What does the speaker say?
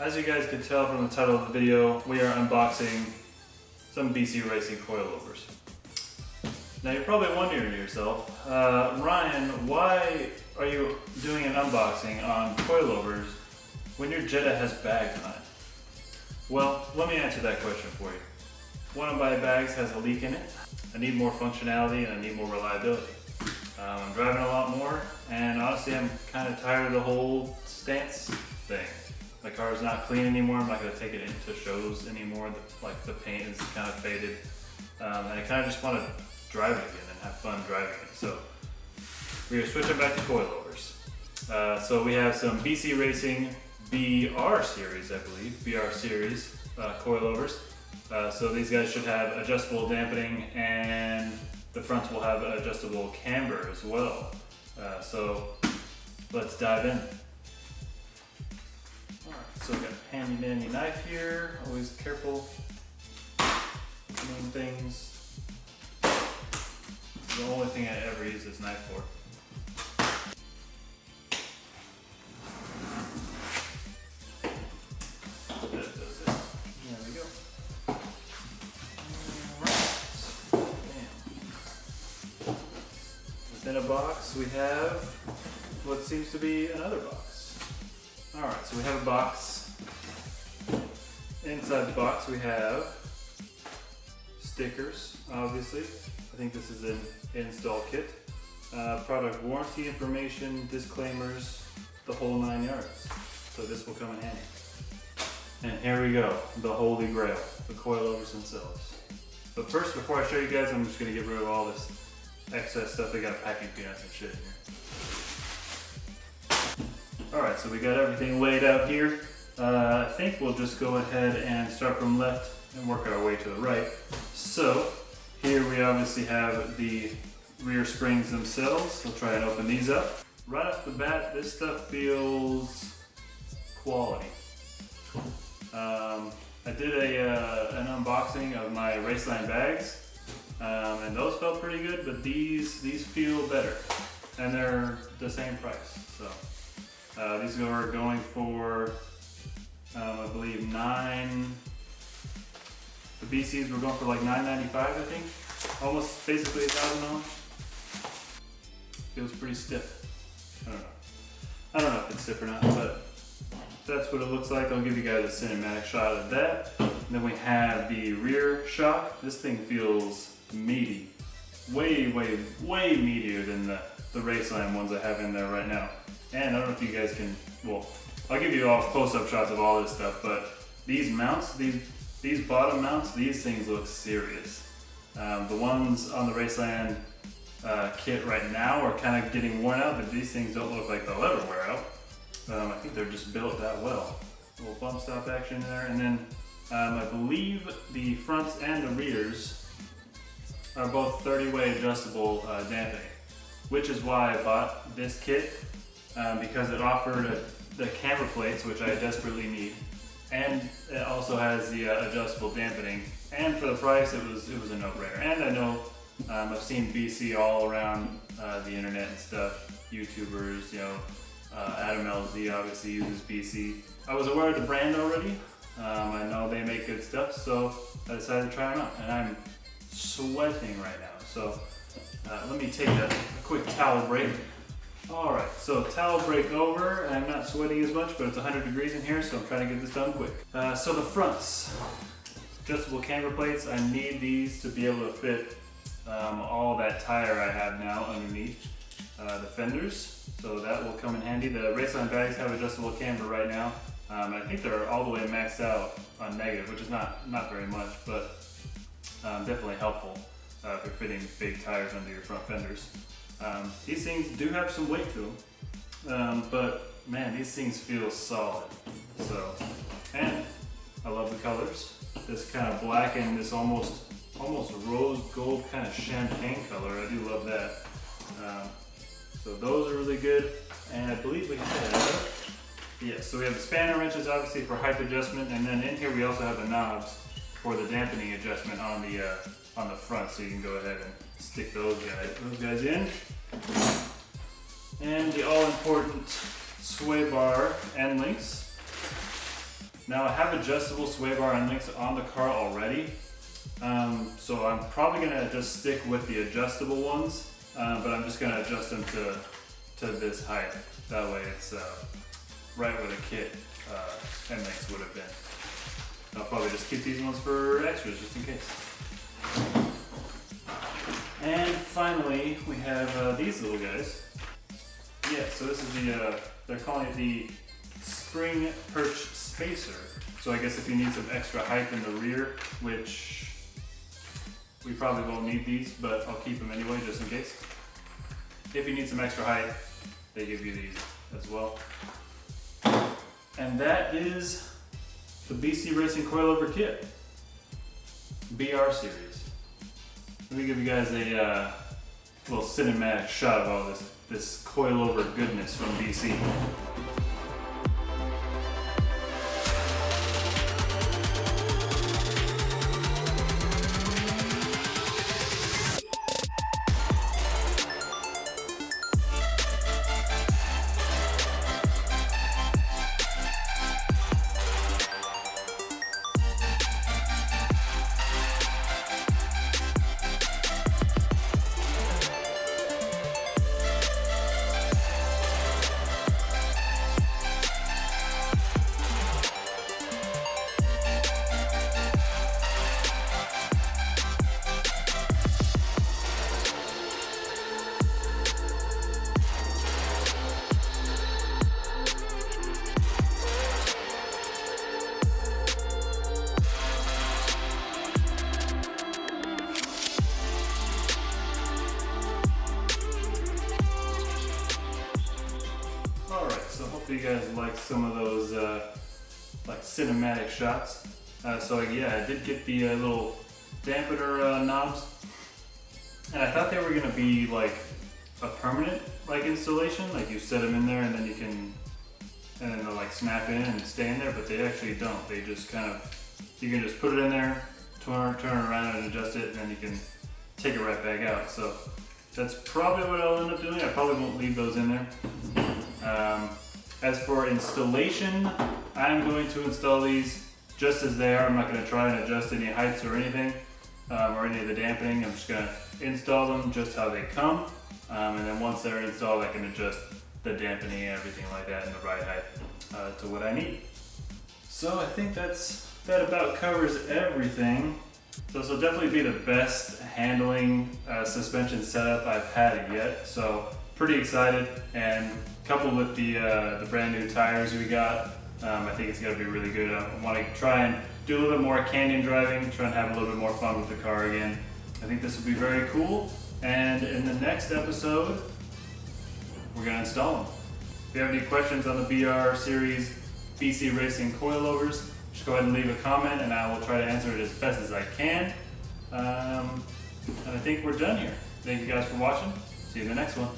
As you guys can tell from the title of the video, we are unboxing some BC Racing Coilovers. Now you're probably wondering to yourself, Ryan, why are you doing an unboxing on coilovers when your Jetta has bags on it? Well, let me answer that question for you. One of my bags has a leak in it. I need more functionality and I need more reliability. I'm driving a lot more, and honestly I'm kind of tired of the whole stance thing. My car is not clean anymore. I'm not going to take it into shows anymore. The paint is kind of faded. And I kind of just want to drive it again and have fun driving it. So we are switching back to coilovers. So we have some BC Racing BR series, I believe, BR series coilovers. So these guys should have adjustable dampening, and the fronts will have adjustable camber as well. So let's dive in. So we got a handy dandy knife here, always careful doing things. The only thing I ever use this knife for. That does it. There we go. Alright. Bam. Within a box we have what seems to be another box. Alright, so we have a box. Inside the box we have stickers, obviously. I think this is an install kit. Product warranty information, disclaimers, the whole 9 yards. So this will come in handy. And here we go, the holy grail, the coilovers themselves. But first, before I show you guys, I'm just going to get rid of all this excess stuff. They got packing peanuts and shit in here. Alright, so we got everything laid out here. I think we'll just go ahead and start from left and work our way to the right. So here we obviously have the rear springs themselves. We'll try and open these up. Right off the bat, this stuff feels quality. I did an unboxing of my Raceland bags, and those felt pretty good, but these feel better, and they're the same price. So these are going for I believe the BCs were going for like $9.95, I think. Almost basically $1,000. Feels pretty stiff. I don't know if it's stiff or not, but that's what it looks like. I'll give you guys a cinematic shot of that. And then we have the rear shock. This thing feels meaty. Way meatier than the Raceland ones I have in there right now. And I don't know if you guys can, well, I'll give you all close-up shots of all this stuff, but these mounts, these bottom mounts, these things look serious. The ones on the Raceland kit right now are kind of getting worn out, but these things don't look like they'll ever wear out. I think they're just built that well. A little bump stop action there, and then I believe the fronts and the rears are both 30-way adjustable dampening, which is why I bought this kit, because it offered the camber plates, which I desperately need, and it also has the adjustable dampening. And for the price, it was a no-brainer. And I know I've seen BC all around the internet and stuff. YouTubers, you know, Adam LZ obviously uses BC. I was aware of the brand already. I know they make good stuff, so I decided to try them out. And I'm sweating right now. So let me take a quick towel break. Alright, so towel break over. I'm not sweating as much, but it's 100 degrees in here, so I'm trying to get this done quick. So the fronts, adjustable camber plates. I need these to be able to fit all that tire I have now underneath the fenders, so that will come in handy. The Raceland bags have adjustable camber right now. I think they're all the way maxed out on negative, which is not very much, but definitely helpful if you're fitting big tires under your front fenders. These things do have some weight to them, but man, these things feel solid. So, and I love the colors. This kind of black and this almost rose gold kind of champagne color. I do love that. So those are really good. And I believe we have, yes, so we have the spanner wrenches obviously for height adjustment, and then in here we also have the knobs for the dampening adjustment on the front, so you can go ahead and stick those guys in. And the all-important sway bar end links. Now I have adjustable sway bar and links on the car already, so I'm probably gonna just stick with the adjustable ones, but I'm just gonna adjust them to this height. That way it's right where the kit and links would have been. I'll probably just keep these ones for extras just in case. And finally, we have these little guys. Yeah, so this is the, they're calling it the spring perch spacer. So I guess if you need some extra height in the rear, which we probably won't need these, but I'll keep them anyway just in case. If you need some extra height, they give you these as well. And that is the BC Racing Coilover kit, BR series. Let me give you guys a little cinematic shot of all this coilover goodness from BC. Hopefully you guys like some of those like cinematic shots. So yeah, I did get the little dampener knobs, and I thought they were gonna be like a permanent like installation, like you set them in there and then you can, and then they'll like snap in and stay in there, but they actually don't. They just kind of, you can just put it in there, turn it around and adjust it, and then you can take it right back out. So that's probably what I'll end up doing. I probably won't leave those in there. As for installation, I'm going to install these just as they are. I'm not going to try and adjust any heights or anything, or any of the dampening. I'm just going to install them just how they come, and then once they're installed, I can adjust the dampening and everything like that in the right height to what I need. So I think that about covers everything. So this will definitely be the best handling suspension setup I've had yet. So pretty excited, and coupled with the brand new tires we got, I think it's gonna be really good. I want to try and do a little bit more canyon driving, try and have a little bit more fun with the car again. I think this will be very cool, and in the next episode, we're gonna install them. If you have any questions on the BR series BC Racing Coilovers, just go ahead and leave a comment and I will try to answer it as best as I can. And I think we're done here. Thank you guys for watching. See you in the next one.